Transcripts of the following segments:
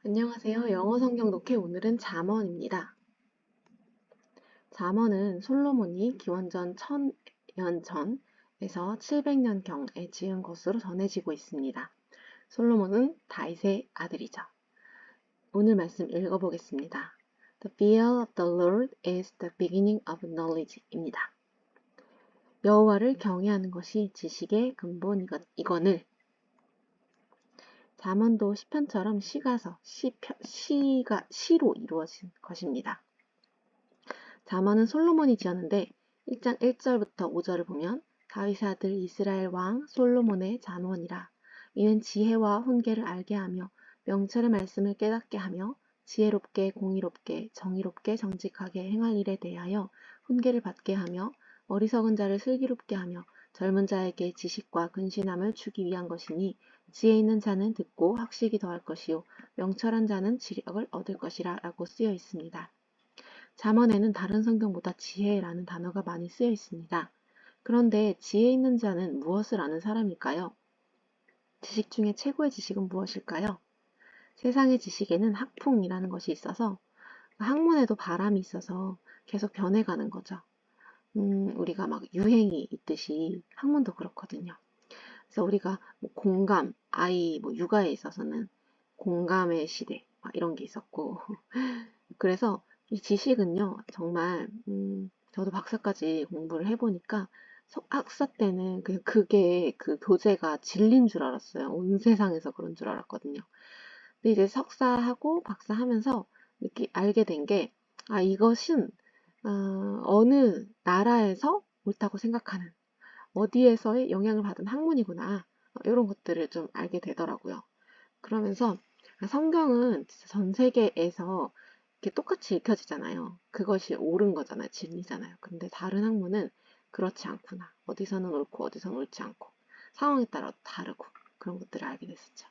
안녕하세요. 영어 성경 독해 오늘은 잠언입니다. 잠언은 솔로몬이 기원전 1000년 전에서 700년경에 지은 것으로 전해지고 있습니다. 솔로몬은 다윗의 아들이죠. 오늘 말씀 읽어보겠습니다. The fear of the Lord is the beginning of knowledge입니다. 여호와를 경외하는 것이 지식의 근본이거늘. 잠언도 시편처럼 시로 이루어진 것입니다. 잠언은 솔로몬이 지었는데 1장 1절부터 5절을 보면 다윗의 아들 이스라엘 왕 솔로몬의 잠언이라. 이는 지혜와 훈계를 알게 하며 명철의 말씀을 깨닫게 하며 지혜롭게 공의롭게 정의롭게 정직하게 행할 일에 대하여 훈계를 받게 하며 어리석은 자를 슬기롭게 하며 젊은 자에게 지식과 근신함을 주기 위한 것이니 지혜 있는 자는 듣고 학식이 더할 것이요 명철한 자는 지력을 얻을 것이라 라고 쓰여 있습니다. 잠언에는 다른 성경보다 지혜라는 단어가 많이 쓰여 있습니다. 그런데 지혜 있는 자는 무엇을 아는 사람일까요? 지식 중에 최고의 지식은 무엇일까요? 세상의 지식에는 학풍이라는 것이 있어서 학문에도 바람이 있어서 계속 변해가는 거죠. 우리가 막 유행이 있듯이 학문도 그렇거든요. 그래서 우리가 뭐 공감, 육아에 있어서는 공감의 시대 이런 게 있었고 그래서 이 지식은요 정말 저도 박사까지 공부를 해보니까 학사 때는 그게 그 교재가 진리인 줄 알았어요. 온 세상에서 그런 줄 알았거든요. 근데 이제 석사하고 박사하면서 알게 된 게 이것은 어느 나라에서 옳다고 생각하는 어디에서의 영향을 받은 학문이구나 이런 것들을 좀 알게 되더라고요. 그러면서 성경은 진짜 전 세계에서 이렇게 똑같이 읽혀지잖아요. 그것이 옳은 거잖아요. 진리잖아요. 근데 다른 학문은 그렇지 않구나. 어디서는 옳고 어디서는 옳지 않고 상황에 따라 다르고 그런 것들을 알게 됐었죠.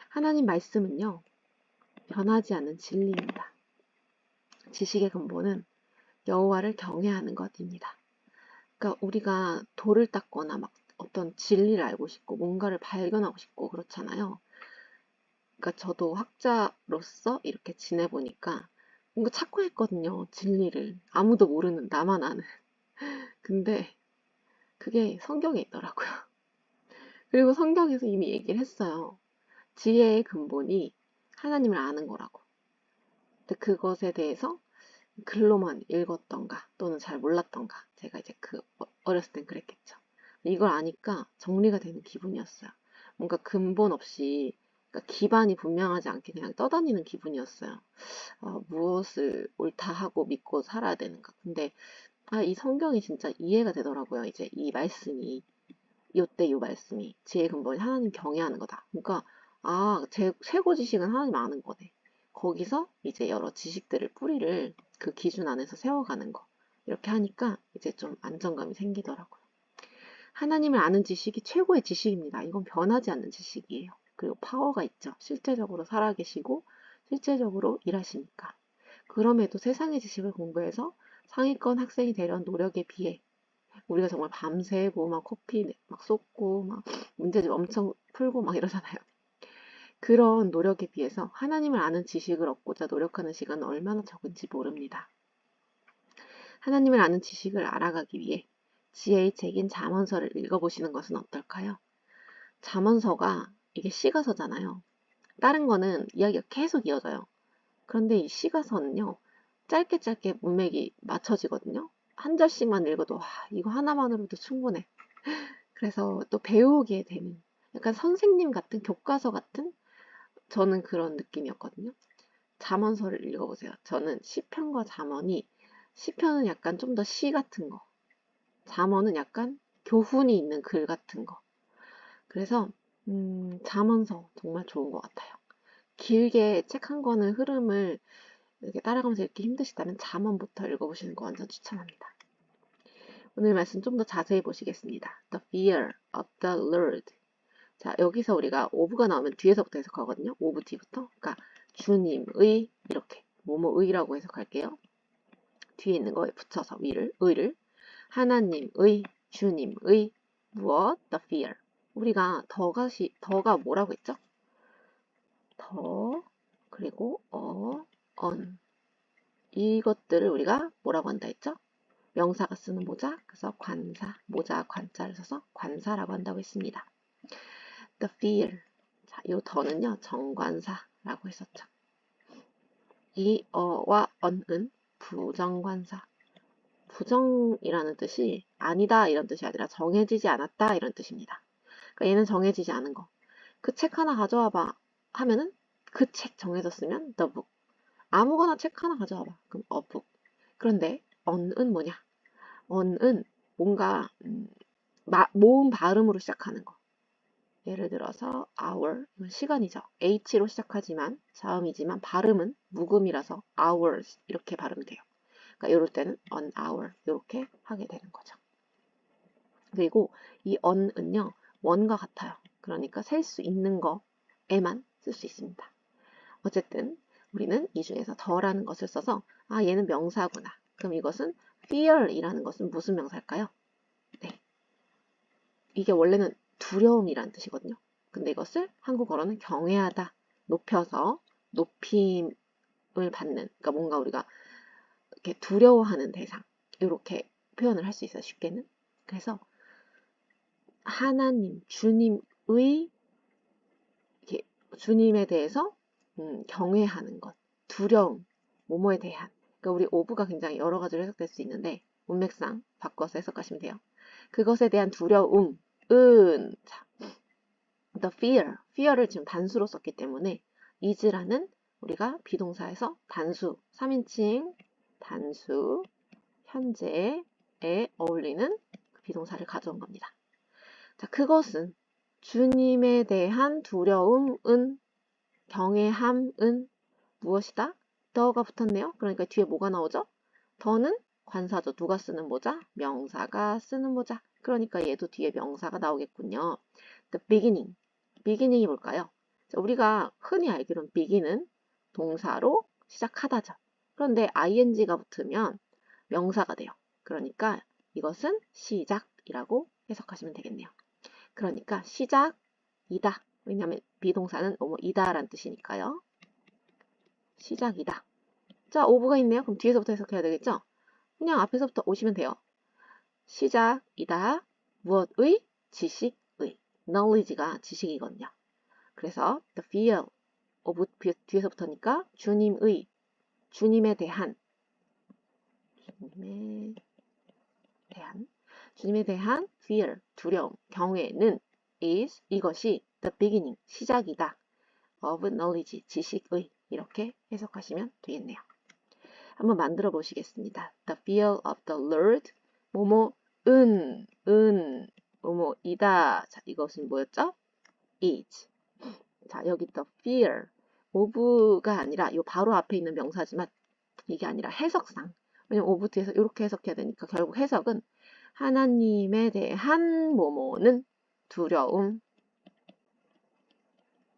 하나님 말씀은요. 변하지 않는 진리입니다. 지식의 근본은 여호와를 경외하는 것입니다. 그러니까 우리가 돌을 닦거나 막 어떤 진리를 알고 싶고 뭔가를 발견하고 싶고 그렇잖아요. 그러니까 저도 학자로서 이렇게 지내보니까 뭔가 찾고 했거든요. 진리를. 아무도 모르는 나만 아는. 근데 그게 성경에 있더라고요. 그리고 성경에서 이미 얘기를 했어요. 지혜의 근본이 하나님을 아는 거라고. 근데 그것에 대해서 글로만 읽었던가 또는 잘 몰랐던가 제가 이제 어렸을 땐 그랬겠죠. 이걸 아니까 정리가 되는 기분이었어요. 뭔가 근본 없이 그러니까 기반이 분명하지 않게 그냥 떠다니는 기분이었어요. 무엇을 옳다 하고 믿고 살아야 되는가. 근데 이 성경이 진짜 이해가 되더라고요. 이제 이 말씀이 요때 요 말씀이 지혜의 근본이 하나님 경외하는 거다. 그러니까 제 최고 지식은 하나님 아는 거네. 거기서 이제 여러 지식들을 뿌리를 그 기준 안에서 세워가는 거. 이렇게 하니까 이제 좀 안정감이 생기더라고요. 하나님을 아는 지식이 최고의 지식입니다. 이건 변하지 않는 지식이에요. 그리고 파워가 있죠. 실제적으로 살아계시고 실제적으로 일하시니까. 그럼에도 세상의 지식을 공부해서 상위권 학생이 되려는 노력에 비해 우리가 정말 밤새고 막 커피 막 쏟고 막 문제집 엄청 풀고 막 이러잖아요. 그런 노력에 비해서 하나님을 아는 지식을 얻고자 노력하는 시간은 얼마나 적은지 모릅니다. 하나님을 아는 지식을 알아가기 위해 지혜의 책인 잠언서를 읽어보시는 것은 어떨까요? 잠언서가 이게 시가서잖아요. 다른 거는 이야기가 계속 이어져요. 그런데 이 시가서는요. 짧게 짧게 문맥이 맞춰지거든요. 한 절씩만 읽어도 이거 하나만으로도 충분해. 그래서 또 배우게 되는 약간 선생님 같은 교과서 같은 저는 그런 느낌이었거든요. 잠언서를 읽어보세요. 저는 시편과 잠언이 시편은 약간 좀 더 시 같은 거, 잠언은 약간 교훈이 있는 글 같은 거. 그래서 잠언서 정말 좋은 것 같아요. 길게 책 한 권의 흐름을 이렇게 따라가면서 읽기 힘드시다면 잠언부터 읽어보시는 거 완전 추천합니다. 오늘 말씀 좀 더 자세히 보시겠습니다. The fear of the Lord. 자, 여기서 우리가 of가 나오면 뒤에서부터 해석하거든요. of 뒤부터. 그러니까 주님의 이렇게 뭐뭐의라고 해석할게요. 뒤에 있는 거에 붙여서 의를 하나님의 주님의 무엇? The fear. 우리가 더가 뭐라고 했죠? 더 그리고 on. 이것들을 우리가 뭐라고 한다 했죠? 명사가 쓰는 모자, 그래서 관사, 모자 관자를 써서 관사라고 한다고 했습니다. The fear. 자, 이 더는요, 정관사라고 했었죠. 이 어와 on은 부정관사. 부정이라는 뜻이 아니다 이런 뜻이 아니라 정해지지 않았다 이런 뜻입니다. 그러니까 얘는 정해지지 않은 거. 그 책 하나 가져와 봐 하면은 그 책 정해졌으면 the book. 아무거나 책 하나 가져와 봐. 그럼 a book. 그런데 on은 뭐냐? on은 뭔가 모음 발음으로 시작하는 거. 예를 들어서 hour, 이건 시간이죠. h로 시작하지만 자음이지만 발음은 묵음이라서 hours 이렇게 발음이 돼요. 그러니까 이럴 때는 on hour 이렇게 하게 되는 거죠. 그리고 이 on은요 원과 같아요. 그러니까 셀 수 있는 거에만 쓸 수 있습니다. 어쨌든 우리는 이 중에서 더라는 것을 써서 아 얘는 명사구나. 그럼 이것은 fear이라는 것은 무슨 명사일까요? 네, 이게 원래는 두려움이라는 뜻이거든요. 근데 이것을 한국어로는 경외하다, 높여서 높임을 받는, 그러니까 뭔가 우리가 이렇게 두려워하는 대상, 이렇게 표현을 할 수 있어요. 쉽게는. 그래서 하나님, 주님의 이렇게 주님에 대해서 경외하는 것, 두려움, 뭐뭐에 대한. 그러니까 우리 오브가 굉장히 여러 가지로 해석될 수 있는데 문맥상 바꿔서 해석하시면 돼요. 그것에 대한 두려움, 자, the fear를 지금 단수로 썼기 때문에 is라는 우리가 비동사에서 단수, 3인칭 단수, 현재에 어울리는 그 비동사를 가져온 겁니다. 자, 그것은 주님에 대한 두려움은, 경외함은 무엇이다? 더가 붙었네요. 그러니까 뒤에 뭐가 나오죠? 더는 관사죠. 누가 쓰는 모자? 명사가 쓰는 모자. 그러니까 얘도 뒤에 명사가 나오겠군요. The beginning이 뭘까요? 자, 우리가 흔히 알기로는 begin은 동사로 시작하다죠. 그런데 ing가 붙으면 명사가 돼요. 그러니까 이것은 시작이라고 해석하시면 되겠네요. 그러니까 시작이다. 왜냐하면 비동사는 이다라는 뜻이니까요. 시작이다. 자, 오브가 있네요. 그럼 뒤에서부터 해석해야 되겠죠? 그냥 앞에서부터 오시면 돼요. 시작이다. 무엇의? 지식의. knowledge가 지식이거든요. 그래서 the fear of 뒤에서부터니까 주님에 대한 fear, 두려움, 경외는 이것이 the beginning, 시작이다. of knowledge, 지식의. 이렇게 해석하시면 되겠네요. 한번 만들어 보시겠습니다. The fear of the Lord, 뭐뭐이다. 자, 이것은 뭐였죠? is. 자, 여기 the fear, of가 아니라 요 바로 앞에 있는 명사지만 이게 아니라 해석상. 왜냐면 of 뒤에서 이렇게 해석해야 되니까 결국 해석은 하나님에 대한 뭐뭐는 두려움,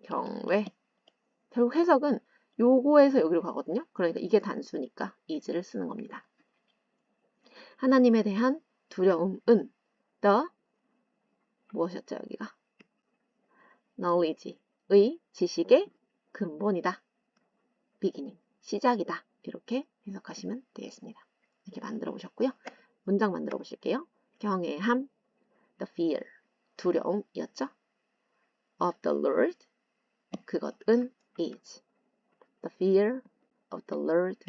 경외. 결국 해석은 요거에서 여기로 가거든요. 그러니까 이게 단수니까 is를 쓰는 겁니다. 하나님에 대한 두려움은 the 무엇이었죠 여기가? knowledge의 지식의 근본이다. beginning, 시작이다. 이렇게 해석하시면 되겠습니다. 이렇게 만들어 보셨고요. 문장 만들어 보실게요. 경외함, the fear, 두려움이었죠. of the Lord, 그것은 is. The fear of the Lord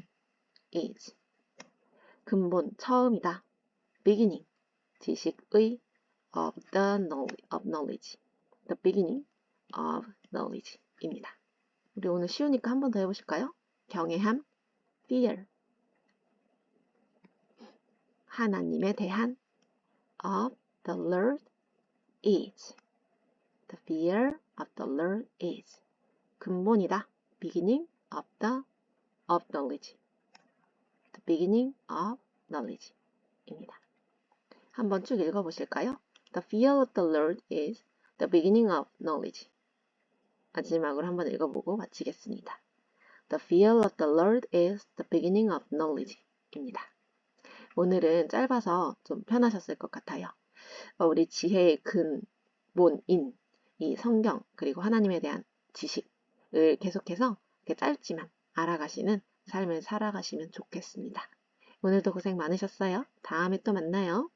is. 근본, 처음이다. beginning, 지식의 of knowledge. The beginning of knowledge입니다. 우리 오늘 쉬우니까 한 번 더 해보실까요? 경외함, fear. 하나님에 대한 of the Lord is. The fear of the Lord is. 근본이다. beginning of knowledge. The beginning of knowledge입니다. 한번 쭉 읽어보실까요? The fear of the Lord is the beginning of knowledge. 마지막으로 한번 읽어보고 마치겠습니다. The fear of the Lord is the beginning of knowledge입니다. 오늘은 짧아서 좀 편하셨을 것 같아요. 우리 지혜의 근본인 이 성경 그리고 하나님에 대한 지식을 계속해서 이렇게 짧지만 알아가시는 삶을 살아가시면 좋겠습니다. 오늘도 고생 많으셨어요. 다음에 또 만나요.